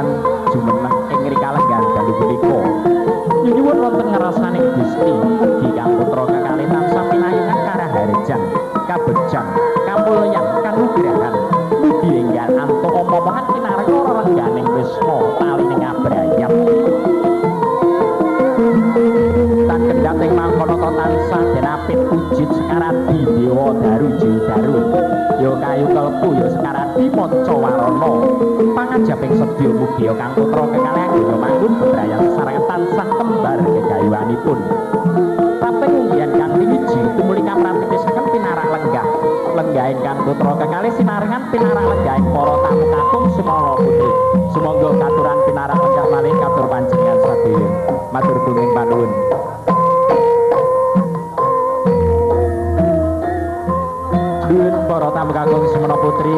Katuran jumeneng ing rikalenggan dalu punika nyuwun wonten ngrasane Gusti ugi kang putra kekalih tansah pinayungan karaharjan kabejang kamulyan kanugrahan mugi enggal antuk omongan kinarya rengganing wisma talining abrayam tan kendhating mangkono tansah denapit wujud sekarati dewa daru daru ya kayu kelpu ya sekarati manca warana pangajaping sedya mugi kang putra kekalih anggenga manggun bebrayang sareng tansah kembar gegayuhanipun taping unggihan kang wiji tumuli kapratisaken pinarak lenggah ingkang putra kekalih sinarengan pinarak lenggah ing para tamu kakung sumala putri sumangga katuran pinarak lenggah malih katur panjenengan sadaya matur bunging panuwun. Duhun para tamu kakung semana putri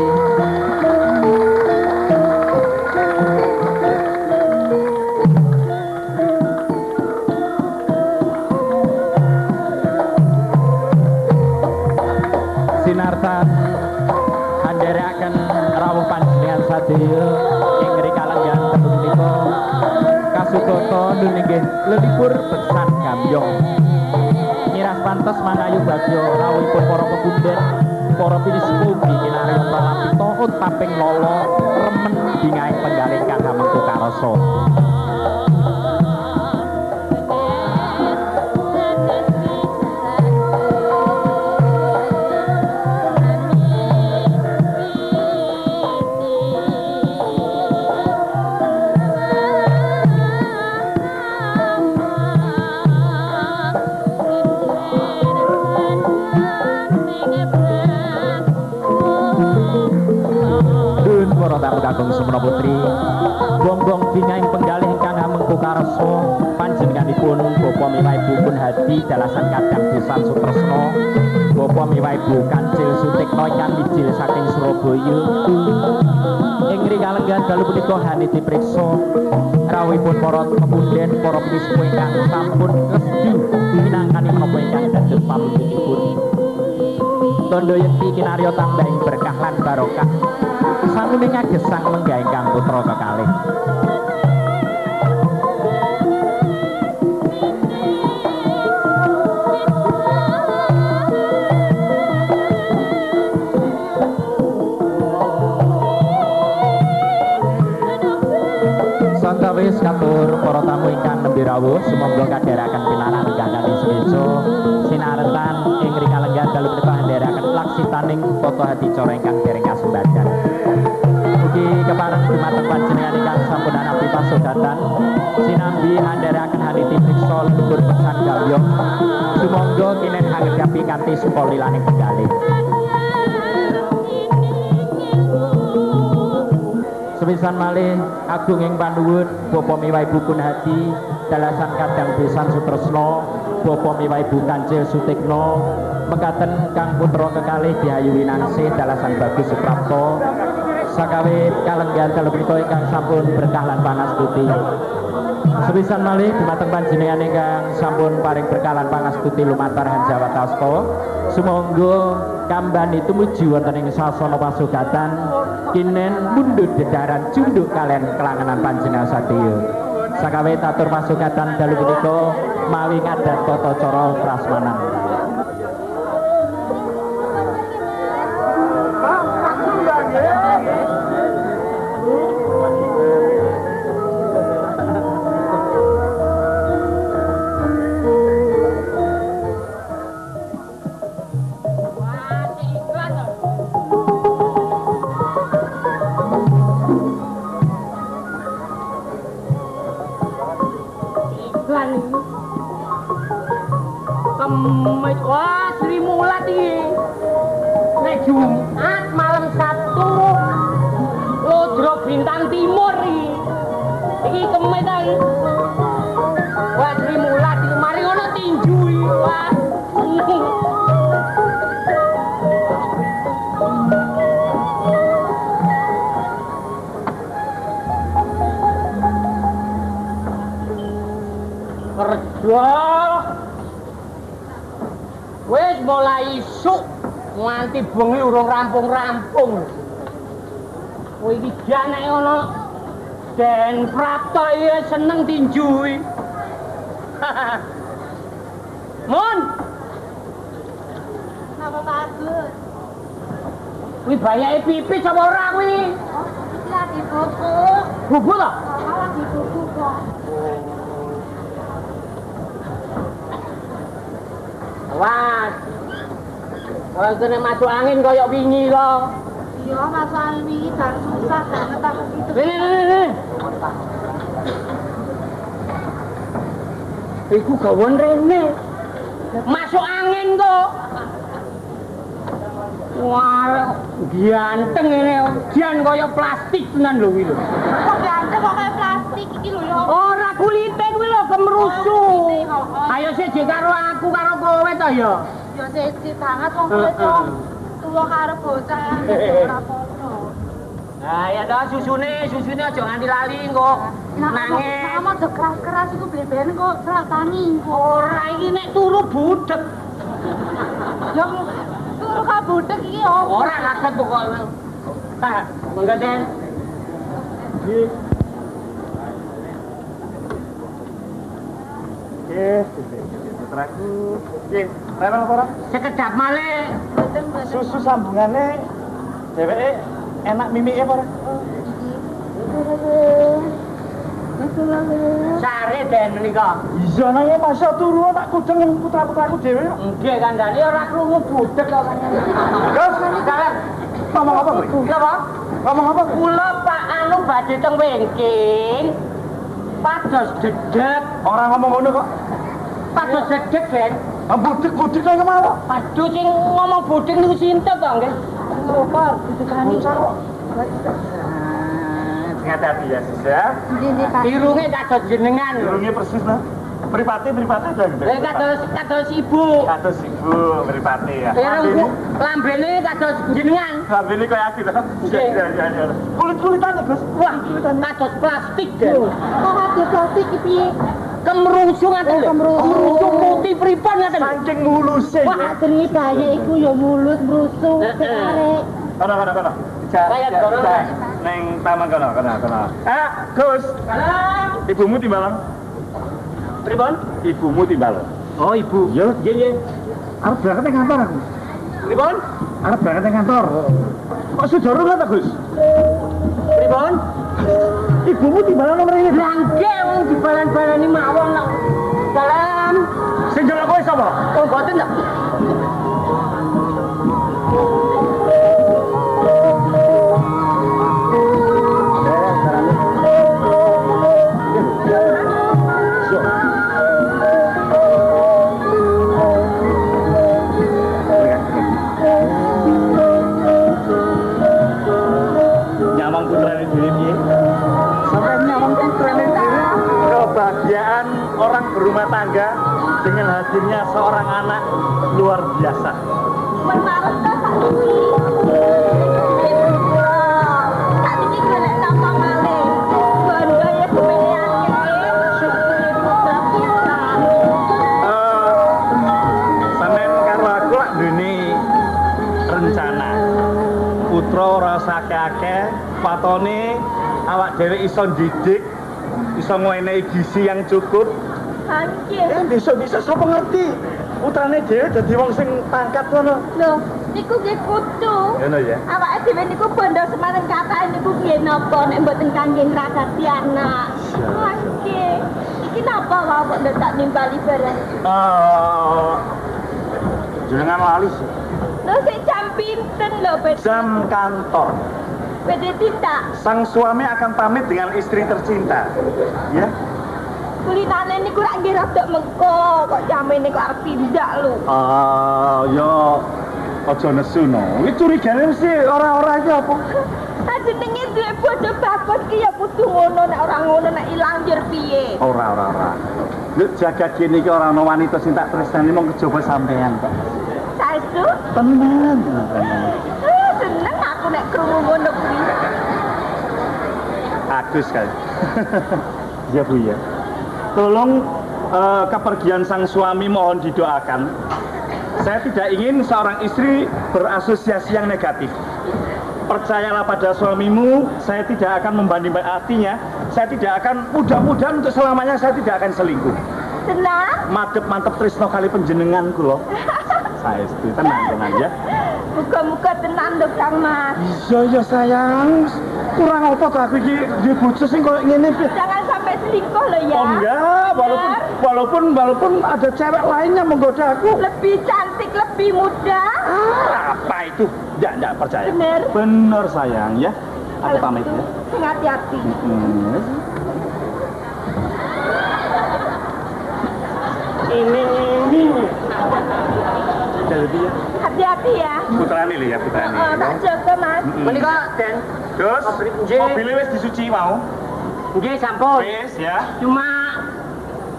sinartan andharaken rawuh panjenengan sadaya ing rikalenggan punika kasugata nunggih lelipur beksan gambyong nyiras pantes manayu bagya rawuhipun para pepundhen para pinispu ugi kinarya pralapita untaping lala remen bingaing penggalih kang hamengku karasa kakung semana putri bongbong bingaing penggalih ingkang hamengku karsa panjenenganipun bapa miwah ibu pun hadi dalasan kadang desan sutresna bapa miwah ibu Kancil Sutikna ingkang mijil saking Surabaya ing rikalenggan dalu punika hani dipriksa rawuhipun para pepundhen para pinispu ingkang sampun resmi minangkani menapa ingkang dados pamujudipun tondo yekti kinarya tambahing berkah lan barokah sanune ngagesang lenggah ingkang putra kekalih santawis katur para tamu ingkang nembe rawuh sumangga kadharaken pinarak ingkang sedasa sinarentan ing rikalenggan dalu punika andharaken laksitaning tata hati cara ingkang dereng kasembadan ugi kepareng dumateng panjenengan ingkang sampun anapi pasugatan sinambi andharaken haniti priksa luhur pesan gambyong sumangga kinen anggedapi kanthi supolilaning penggalih sepisan malih agung ing panuwun bapa miwah ibu pun hadi dalasan kadang besan sutresna bapa miwah ibu Kancil Sutikna mekaten kang putra kekalih Diayu Winangsih dalasan Bagus Suprapto sakawit kalenggan dalu punika ingkang sampun berkah lan pangastuti sepisan malih dumateng panjenengan ingkang sampun paring berkah lan pangastuti lumantar Hanjawatasta sumangga kambani tumuju wonten ing sasana pasugatan kinen mundhut dedaran cunduk kalian kelangenan panjenengan sadaya sakawit atur pasugatan dalu punika mawi ngadat tata cara prasmanan wah Sri Mulat iki nek Jumat malam Sabtu Lodro Bintang Timur iki kemet ta iki wah Sri Mulat iki mari ngono tinju iki wah kerja wis mulai isuk nganti bengi urung rampung-rampung kowe iki jan nek ana Den Prapto iya seneng tinju. Mun. Napa bagus? Kuwi bayake pipis apa ora kuwi? Lagi buku. Bubu to? Lagi buku kok. Awas. Kalau kena masuk angin koyok wingi kok. Iya, masuk angin ini dan susah banget aku gitu. Ini. Iku gawon rene. Masuk angin kok. Wah, ganteng ini. Jan koyok plastik tenan lho iki lho. Kok ganteng kok kayak plastik iki lho ya. Ora kulite kuwi lho kemrusu. Ayo siji karo aku karo kowe to ya. Ya siji banget wong kulit wong tuwa karo bocah ora apa-apa. Nah, ya dah susune aja nganti lali kok. Nangis. Kamu aja keras-keras iku bleben kok rasani. Ora iki nek turu budek. Ya turu ka budek iki ya. Ora laket pokoknya. Tah, mangga Den. Nggih. Putraku. Nggih, rela apa ora? Sekedap malih. Susu sambungane dheweke enak mimike apa ora? Sare Den menika. Iya nang masa turu tak kudeng putra-putraku dhewe. Nggih kandhane ora krungu budek kok. Gus, Kalian ngomong apa kowe? napa? Ngomong apa? Kula Pak anu badhe teng wingking. Pados dedek. Orang ngomong ngono kok. Pados dedek, Den. Budek-budek kaya kemana? Aduh sing ngomong budek niku sinten to nggih? Ropar, ditekani. Hati-hati ya, Sis ya. Nggih, Pak. Irunge kados jenengan. Irungnya persis nah. Mripate aja gitu. Kados ibu. Kados ibu mripate ya. Irung lambene kados jenengan. Lambene kaya aku ta. Iya. Kulit-kulitane, Gus. Wah, kados plastik, Den. Kok ada plastik iki piye? Kemrusu ngaten lho. Kemrusu putih pripun ngaten. Saking muluse. Wah, jenenge bayi iku ya mulus mrusu arek. Kono. Saya kono. Neng taman kono. Gus. Salam. Ibumu timbalan. Pripun? Ibumu timbalan. Oh, ibu. Yo, nggih. Arep berangkat nang kantor aku. Pripun? Arep berangkat nang kantor. Kok sudara lho ta, Gus? Pripun? Ibumu timbalan nomor ini. Langge wong dibalan-balani mawon kok. Salam. Sing njaluk kowe sapa? Oh, mboten to. Nyamang putrane dhewe piye? Sampai nyamang putrane dhewe kebahagiaan orang berumah tangga dengan hadirnya seorang anak luar biasa. Menarep ta sakiki. Tak iki golek napa malih. Bangga ya semene akeh. Syukuri putra kita. Sampeyan karo aku lak duwe rencana. Putra ora usah akeh, patone awak dhewe iso didik, iso ngwenehi gizi yang cukup. Anjir. Bisa sapa ngerti? Putrane dhewe dadi wong sing pangkat ngono. Lho, niku nggih kudu. Ngono ya. Awake dhewe niku bondo semarang kathah niku piye napa nek mboten kangge ngragati anak. Anjir. Iki napa wae kok ndak nimbali bareng. Jenengan lali sih. Lho sik jam pinten lho, Bet? Jam kantor. Bede tidak. Sang suami akan pamit dengan istri tercinta. Ya. Kulitane niku rak nggih rada mengko, kok jamene kok arep tindak lho. Ya aja nesu no. Iki curigane mesti ora-ora iki apa? Jenenge duwe bojo babon ki ya kudu ngono, nek ora ngono nek ilang njur piye. Ora. Nek jagat kene iki ora ana wanita sing tak tresnani mung kejaba sampean kok. Saestu? Tenan. Seneng aku nek krungu ngono kuwi. Agus kan. Ya Bu ya. Tolong kepergian sang suami mohon didoakan. Saya tidak ingin seorang istri berasosiasi yang negatif. percayalah pada suamimu, saya tidak akan membanding artinya, saya tidak akan mudah-mudahan untuk selamanya saya tidak akan selingkuh. Tenang. Madep mantep tresno kali penjenenganku loh. Saya tenang ya. Muka-muka tenang lho Kang Mas. Iya sayang. Kurang apa tuh aku iki bojo sing koyo ngene. Jangan sampai selingkuh loh ya. Oh enggak, walaupun ada cewek lainnya menggoda aku. Lebih cantik, lebih muda. Apa itu? Enggak percaya. Bener. Bener sayang ya. Aku pamit ya. Hati-hati. Ini. Jadi ya. Hati-hati ya. Putrane lho ya, putrane. Tak jaga Mas. Menika Den. Terus, mobilnya wis disuci mau. Nggih sampun. Wis ya. Cuma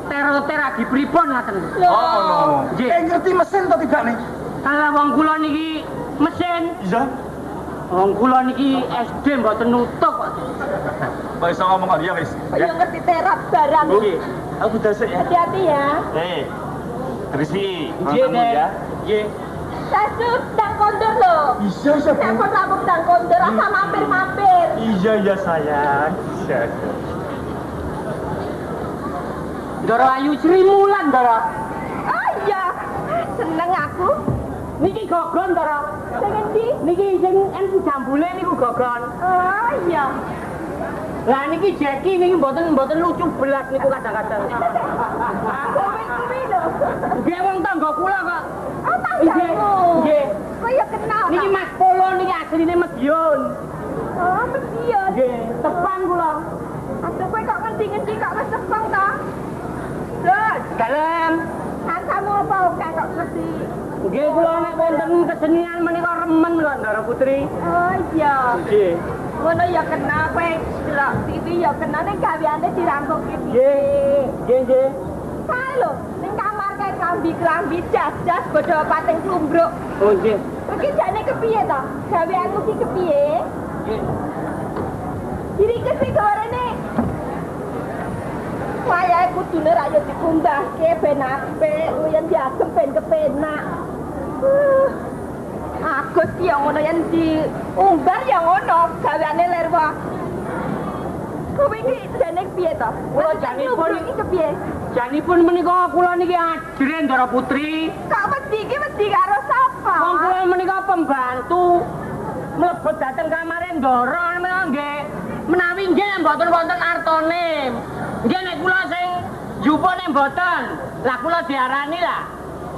teror-ter lagi pripun ngaten. Oh no. Nggih. Ngerti mesin to tidak nih? Kalau wong kula niki mesin, Iya. wong kula niki SD mboten nutup kok. Kok iso ngomong kok ya wis. Ayo ngerti terap barang. Nggih. Aku dasik ya. Hati-hati ya. Terisi. Nggih, Den. Nggih. Saya sedang kondur loh. Iya, Saya pun lambung sedang kondur, asal mampir-mampir. Iya sayang. Iya. Ndara Ayu Sri Mulan, Ndara. Oh iya, seneng aku. Niki gogon, Ndara. Sing endi? Niki sing enten jambule niku gogon. Oh iya. Lah niki Jeki niki mboten lucu belas niku kadang-kadang. Kuwi lho. Nggih wong tangga kula kok. Oh tanggamu. Nggih. Kok ya kenal. Niki Mas Polo niki asline Medion. Oh, Medion. Nggih, tepan kula. Aduh kowe kok ngendi-ngendi kok wis tepang ta? Terus, Dalem. kancamu apa kok kok ngerti? Nggih kula nek wonten kesenian menika remen kok Ndara Putri. Oh iya. Nggih. Ngono ya kenal kowe delok TV ya kenal ning gaweane dirampung iki. Nggih. Kae lho, ning kamar kae klambi-klambi jas-jas bodho pating klumbruk. Oh nggih. Iki jane kepiye to? Gaweanmu ki kepiye? Nggih. Diri ke sing gorene. Wayahe kudune ra yo dikumbahke ben apik, yen diagem ben kepenak. Agus ki yo ngono yen diumbar ya ngono, gaweane lerwa. Kowe iki jane piye to? Kula janipun iki kepiye? Janipun menika kula niki ajre Ndara Putri. Kok wedi karo sapa? Wong kula menika pembantu. Mlebet dateng kamare Ndara menika nggih. Menawi nggih mboten wonten artone. Nggih nek kula sing jupone mboten. Lah kula diarani lah.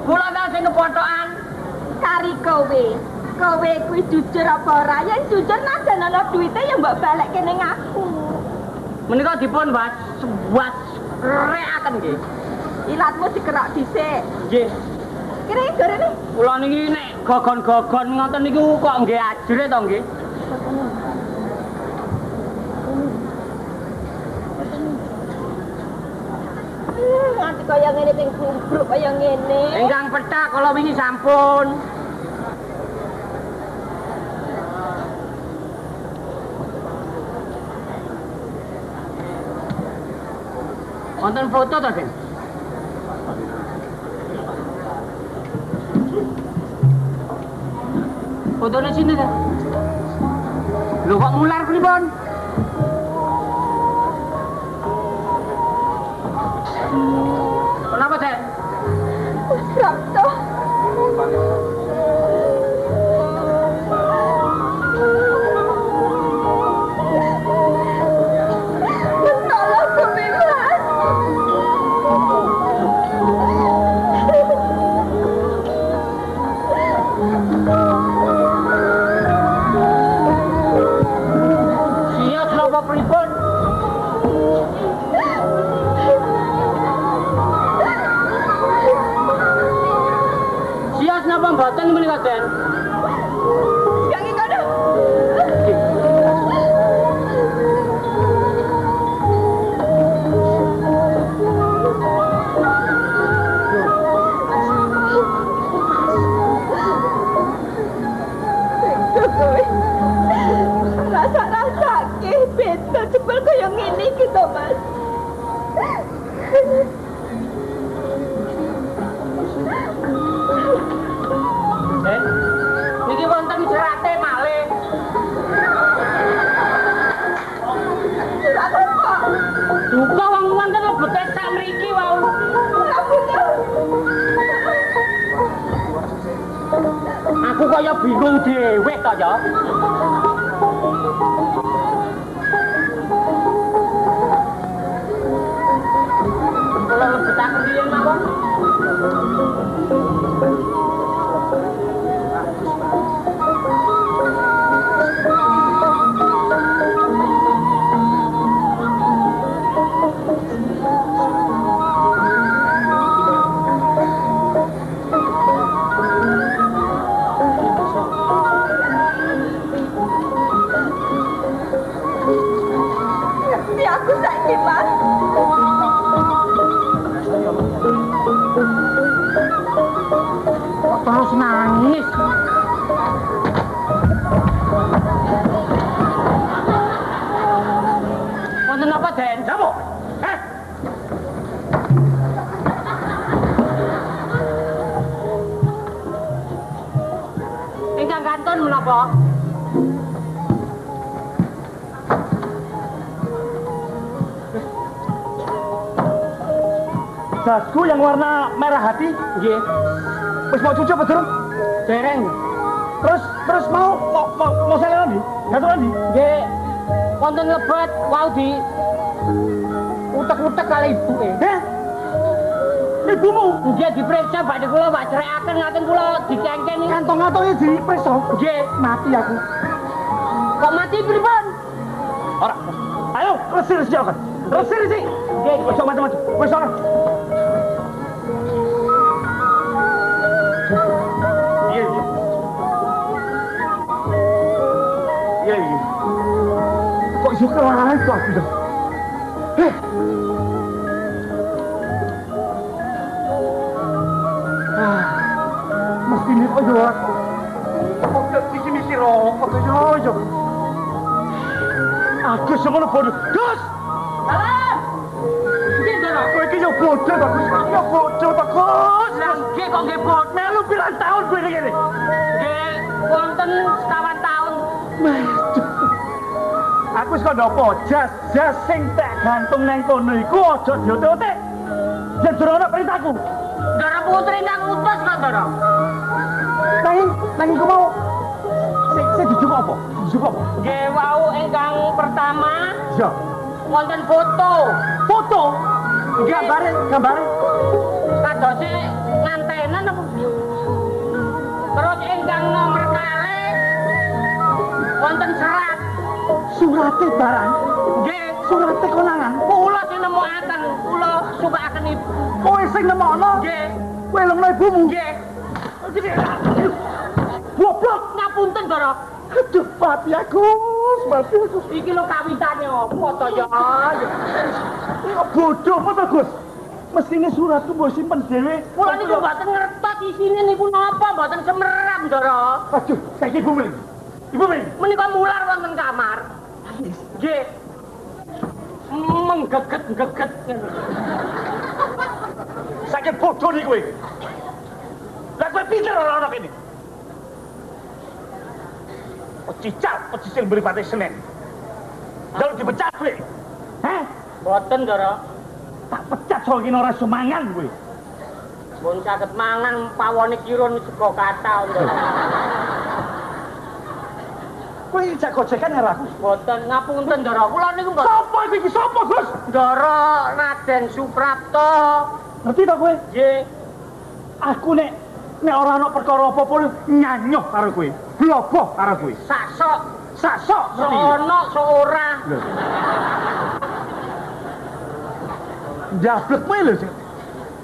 Kula ta sing kepothokan Kari kowe. Kowe kuwi jujur apa ora? Yen jujur najan ana duwite ya mbok balekke ning aku. menika dipun was rekaken nggih. Ilatmu dikerok dhisik. Nggih. Kira gorene. Kula niki nek gogon-gogon ngoten niku kok nggih ajre to nggih. Nganti kaya ngene sing kumbruk kaya ngene. Ingkang petak kala wingi sampun. Wonten foto to, Den? Fotone sini ta? Lho kok mular pripun? Kenapa, Den? Sabto. Tolong Gumilang. Siap napa pripun? Siap napa mboten menika, Den? Yang iki kono. Rasa-rasake beda jebul kaya ngene iki to, Mas. Den? kaya bingung dhewe to ya. Kalau lebet aku riyen mawon. Ngerti aku saiki, Mas. Kok terus nangis? Wonten apa, Den? Siapa? Ingkang kantun menapa? Jasku yang warna merah hati. Nggih. Wis mau cuci apa durung? Dereng. Terus mau saya lagi? Gatel lagi? Nggih. Wonten lebet wau di utek-utek kali ibuke. Heh? Ibumu? Nggih diperiksa badhe kula Pak cerekaken ngaten kula dikengkeni. Kantong-kantongnya diperiksa. Nggih, Mati aku. kok mati pripun? Ora. Ayo, resir sih kan. Resir sih. Nggih, Wis macam-macam. Wis ora. Iya. Iya. Kok iso keras kok aku. Heh. Mesti ini kok yo aku. Kok iki mikir kok yo. Aku semono bodoh. Gus! salam. Nggih, Ndara. Kowe iki yo bodoh to, Gus. Yo bodoh to, Gus. Lah nggih kok nggih bot. Melu pirang tahun kowe ngene. Nggih, wonten sekawan taun. Aku wis kandha apa? Jas sing tak gantung nang kono iku aja diote-ote. Yen durung ana perintahku. Ndara putri nang utus kok, Ndara. Nang iku mau sing dijuk apa? Dijuk apa? Nggih, wau ingkang pertama Ya. wonten foto. Foto. Gambare. Kadose ngantenan apa? Terus ingkang nomor kali wonten serat. Surate barang. Nggih, Surate konangan. kula sing nemokaken, kula sukaaken ibu. Kowe sing nemono. Nggih, Kowe lengno ibumu. nggih. Goblok. Ngapunten, Ndara. Aduh, mati aku. Iki lho kawitane apa to ya? Kok bodoh apa to, Gus? Mestine suratku mbok simpen dhewe. Kula niku mboten ngertos isine niku napa, mboten semerap, Ndara. Aduh, saiki ibu mrene. Ibu mrene. Menika mular wonten kamar. Nggih. Menggeget-geget. Saiki bodoh nih kowe. Lah kowe pinter ora ana kene. Cicat, pecicil mripate Senen. Jaluk dipecat kowe. Heh? Mboten, Ndara. Tak pecat soal kene ora iso mangan kowe. Mun saged mangan pawone kirun sego kata, Ndara. Kowe jak gojekan karo aku. Mboten ngapunten, Ndara. Kula niku mboten. Sopo iki sopo, Gus? Ndara Raden Suprapto. Ngerti to kowe? Nggih. Aku nek ora ana perkara apa-apa nyanyuh karo kowe. Bloboh karo kowe. Sasok, Sasok sok ngerti. ono, sok ora. Lho. Jablek kowe lho.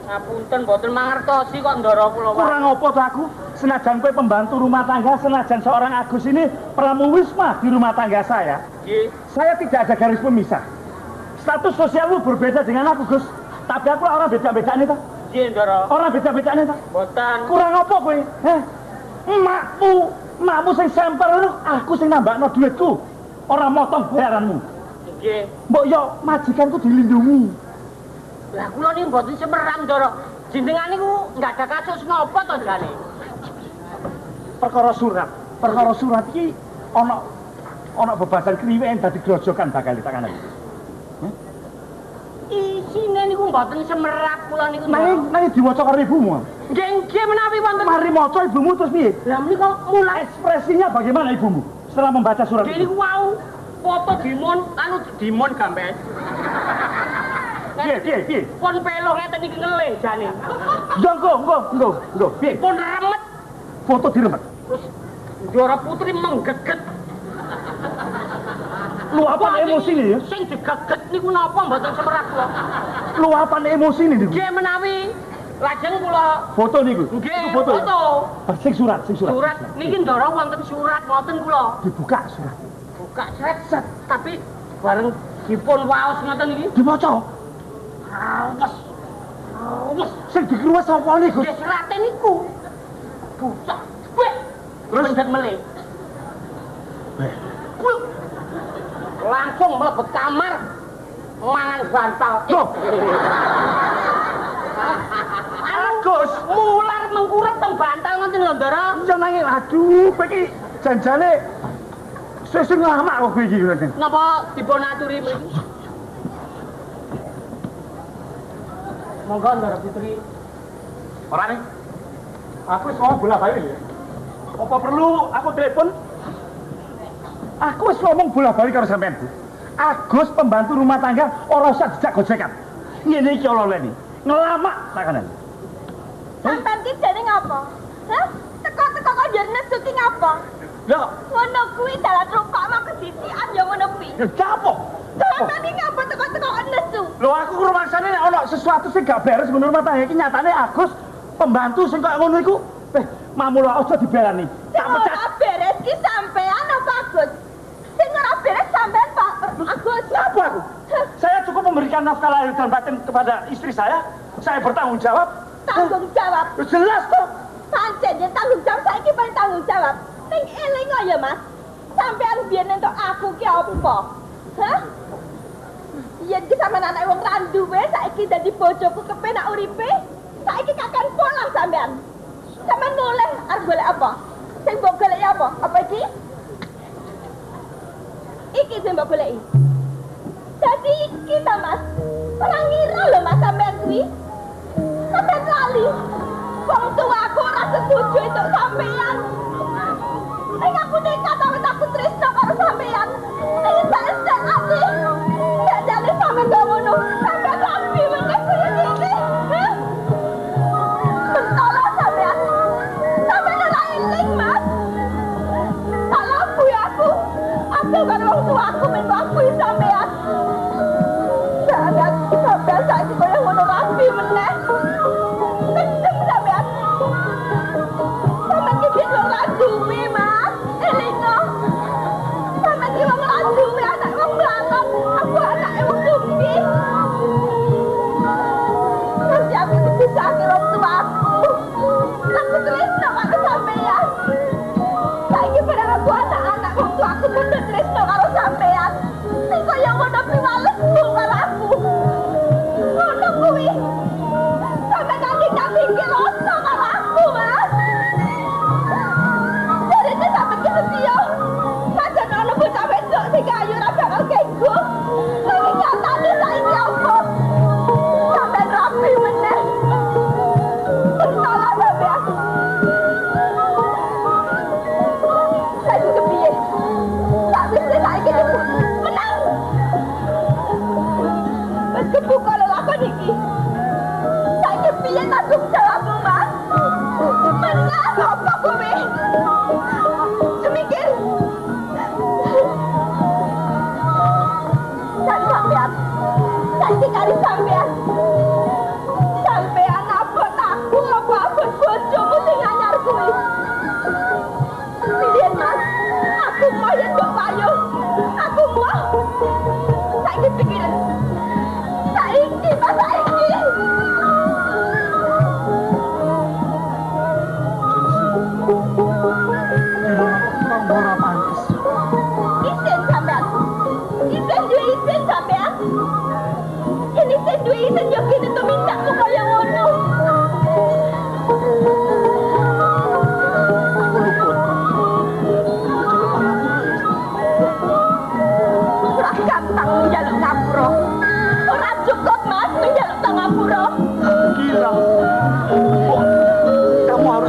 Ngapunten mboten mangertosi kok Ndara kula. Kurang apa to aku? Senajan kowe pembantu rumah tangga, senajan seorang Agus ini pramuwisma di rumah tangga saya. Nggih. Saya tidak ada garis pemisah. Status sosialmu berbeda dengan aku, Gus. Tapi aku orang beda-bedane ta? Nggih, Ndara. Orang beda-bedane ta? Mboten. Kurang apa kowe? Heh. Makmu sing semper ngono, aku sing nambahno duitku. Ora motong bayaranmu. Nggih. Mbok yo majikanku dilindungi. Lah kula niku mboten semerang, Ndara. Jenengan niku enggak ada kasus napa to jane? Perkara surat iki ana bebasan kriwek dadi grojokan bakal ditakan iki. Isine niku mboten semerap kula niku. Nanging diwaca karo ibumu. Nggih menawi wonten. Mari maca ibumu terus piye? Lah menika mulai Ekspresinya bagaimana ibumu setelah membaca surat Jadi itu? wow, foto Dimon gambes. Piye? Pon pelo ngeten iki ngelih jane. Ya engko. Piye? Pon remet Foto diremet. terus Juara Putri menggeget. Luapan emosi nih ya? Sing digeget niku napa mboten semerak kula. Luapan emosi nih niku. Nggih menawi lajeng kula Foto niku. nggih Iku foto. foto. Sing surat. Surat niki ndara wonten surat ngoten kula. Dibuka surat. Buka set tapi bareng dipun waos ngoten iki. Dimaca. Awas. Sing dikruwes sapa niku? Nggih serate niku. Bucak. Weh. Terus ndak melih. Langsung mlebet kamar mangan bantal. Agus, Mular mengkurep teng bantal ngoten lho, Ndara. ya nanging aduh, kowe iki janjane sesuk lama kok kowe iki. Napa dipun aturi mriki? Monggo Ndara Putri. Ora nih. Aku wis ngomong bola-balik ya. Apa perlu aku telepon? Aku wis ngomong bola-balik karo sampean, Bu. Agus pembantu rumah tangga ora usah dijak gojekan. Ngene iki oleh-oleh nih. Ngelamak sakanan. Sampeyan ki jane ngapa? Hah? Teko-teko kok yen nesu ki ngapa? Lho, Ngono kuwi dalan rupakmu kesisian ya ngono kuwi. ya capo. Sampeyan ki ngapa teko-teko kok nesu? Lho aku rumangsane nek ana sesuatu sing gak beres menurut rumah tangga iki nyatane Agus pembantu sing kok ngono iku. Mamula aja dibelani. Sing ora beres ki sampeyan apa Agus? Sing ora beres sampeyan Pak Agus. Kenapa aku? Saya cukup memberikan nafkah lahir dan batin kepada istri saya. Saya bertanggung jawab. Tanggung jawab. Jelas toh. Pancen yen tanggung jawab saiki paling tanggung jawab. Ning eling kok ya Mas. Sampeyan biyen entuk aku ki apa? Hah? Yen ki sampeyan anak wong ra duwe saiki dadi bojoku kepenak uripe. Saiki kakan pulang sampean. Sampeyan mulih arep golek apa? Sing mbok goleki apa? Apa iki? Iki sing mbok goleki. Dadi iki ta Mas. Ora ngira lho Mas sampean kuwi. Sampeyan lali. Wong tuaku ora setuju entuk sampean. Ning aku nekat awet aku tresno karo sampean. Ning saya ati. Dadane sampean gak ngono. Sampeyan rapi meneh kaya ngene. Hah? Mentolo sampean. Sampeyan ora eling, Mas. Salah kuwi aku. Aku karo wong tuaku men aku sampean. Sangat sampeyan saiki kaya ngono rapi meneh. Kendem sampean. Sampeyan ki ora duwe, Mas. Elingo.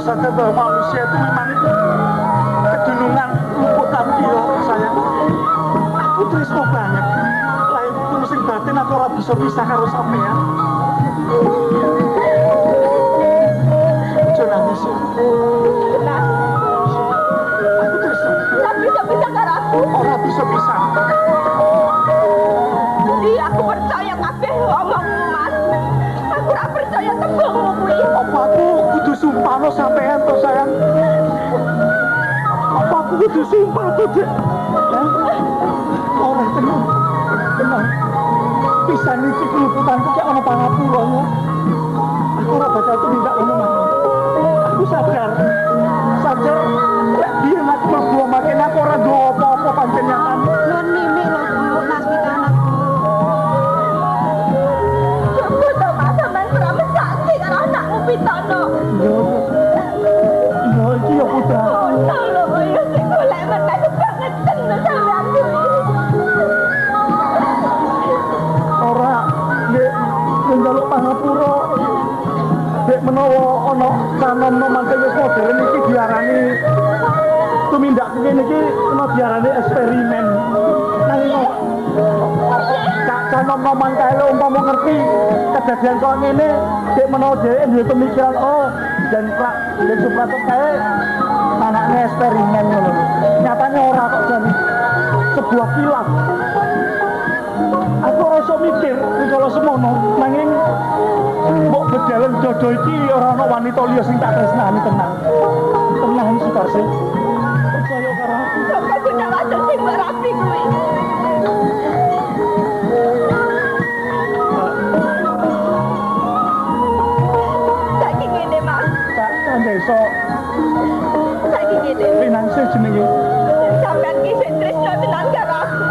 sadar bahwa manusia itu memang kedunungan luput tampil sayang. Aku tresno banget. Lain tulus sing batin aku ora bisa pisah karo sampean. Aja nangis. Benar. Aku tresno. Ora bisa karo aku. Ora bisa pisah. Iya, aku percaya kabeh omongmu, Mas. Aku ora percaya tembungmu kuwi. Apa aku kudu sumpah lo sampean to sayang? Apa aku kudu sumpah to, Dek? Ora tenang. Tenang. Pisan iki keluputanku kayak ana pangapurane. Aku ora bakal tumindak ngono maneh. Aku sadar. Sadar lek biyen aku mlebu makin aku ora duwe apa-apa pancen nyatan. Nun mimi lho, Bu, Lasmita anakku. Coba to Mas sampean ora mesake karo anakmu Pitono. Iya, iki ya putra. Oh, lho, ya sing golek meneh kebangetan lho sampean kuwi. Ora, nek njaluk pangapura. Dek menawa ana canom mangke wis modern iki diarani tumindak ngene iki ana diarani eksperimen. Nanging canom mangke lho umpama ngerti kedadian kok ngene, dek menawa dheweke duwe pemikiran dan Pak Dek Suprapto kae anaknya eksperimen ngono. Nyatane ora kok jan sebuah kilaf. Aku ora iso mikir kalau semono nanging mbok bedalan dodo iki ora ana wanita liya sing tak tresnani tenang. Tenang Sutarsi. Percaya karo aku. Coba punya wajah sing rapi kuwi. Saiki ngene, Mas. Tak kandeso Saiki ngene. finanse jenenge. Sampeyan ki sing tresno tenan karo aku.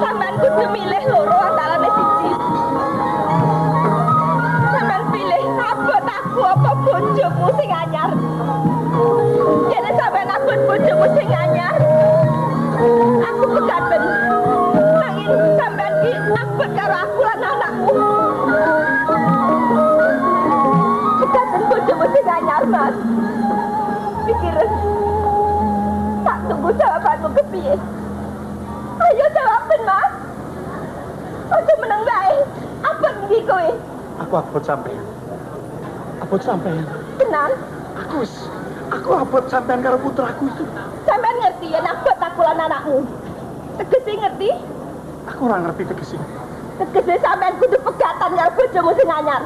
Sampeyan kudu milih loro antarane siji. Sampeyan pilih abot aku apa bojomu sing anyar. Yen sampeyan abot bojomu sing anyar, aku pegaten. Nanging sampeyan ki abot karo aku lan anakmu. Pegaten bojomu sing anyar, Mas. Pikiran. Tak tunggu jawabanmu kepiye. Ayo jawabin, Mas. Ojo meneng bae. Apa ndi kowe? Aku abot sampean. Abot sampean. Tenan? Aku abot sampean karo putraku itu. Sampeyan ngerti yen abot aku lan anakmu. Tegese ngerti? Aku ora ngerti tegese. Tegese sampeyan kudu pegatan karo bojomu sing anyar.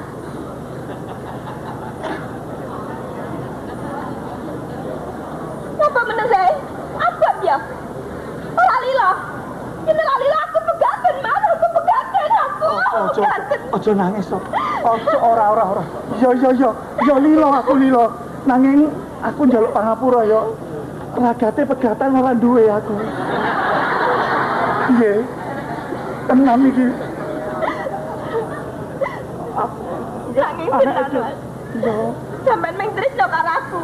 Apa meneng bae? Abot ya? Ora lila. Yen ora lila aku pegatan, Mas. Aku pegatan aku. Pegatan. Ojo nangis to. Ojo ora. Yo lilo aku lilo. Nanging aku njaluk pangapura yo. Ragate pegatan ora duwe aku. Piye? Tenan iki. Nanging tenan, Mas. Yo, Sampeyan mung tresno karo aku.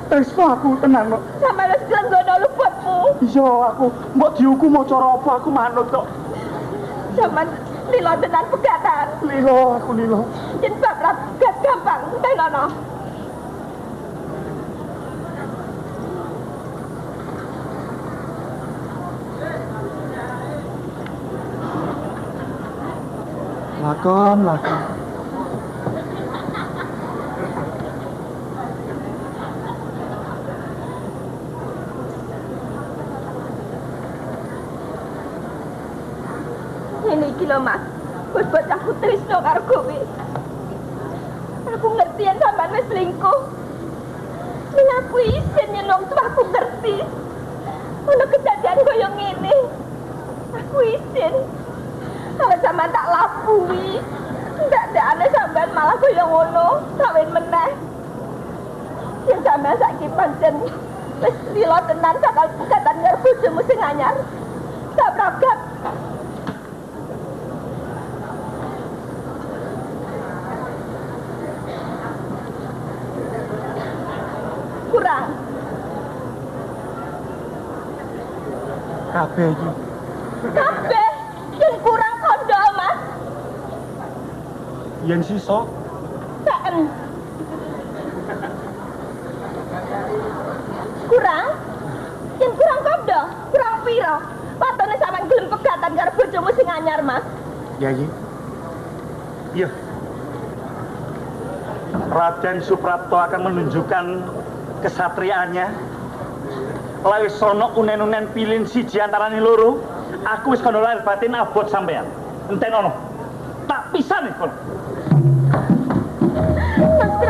tresno aku tenan kok. Sampeyan wis glenggono luputmu. Iya aku mbok dihukum mau cara apa aku manut kok. Sampeyan lilo tenan pegatan. Lilo aku lilo. Yen bab pegat gampang tenono. Lakon. Ini iki lho, Mas. Wis bocahku tresno karo kowe. Aku ngerti yen sampean wis selingkuh. Ning aku isin yen wong tuaku ngerti. Ono kejadian koyo ngene. Aku isin. Kalau sampean tak lapui. Ndak aneh sampean malah koyo ngono. Kawin meneh. Yen sampean saiki pancen wis lilo tenan sakal pegatan karo bojomu sing anyar. Tak pragat. Kurang. Kabeh iki. Kabeh yang kurang kondo, Mas. Yen sisa Saen. Mas. Yayi. Iya. Raden Suprapto akan menunjukkan kesatriaannya. Lawis sono unen-unen pilin siji antarane loro, aku wis kono lahir batin abot sampean. Enten ono. Tak pisan iki. Mas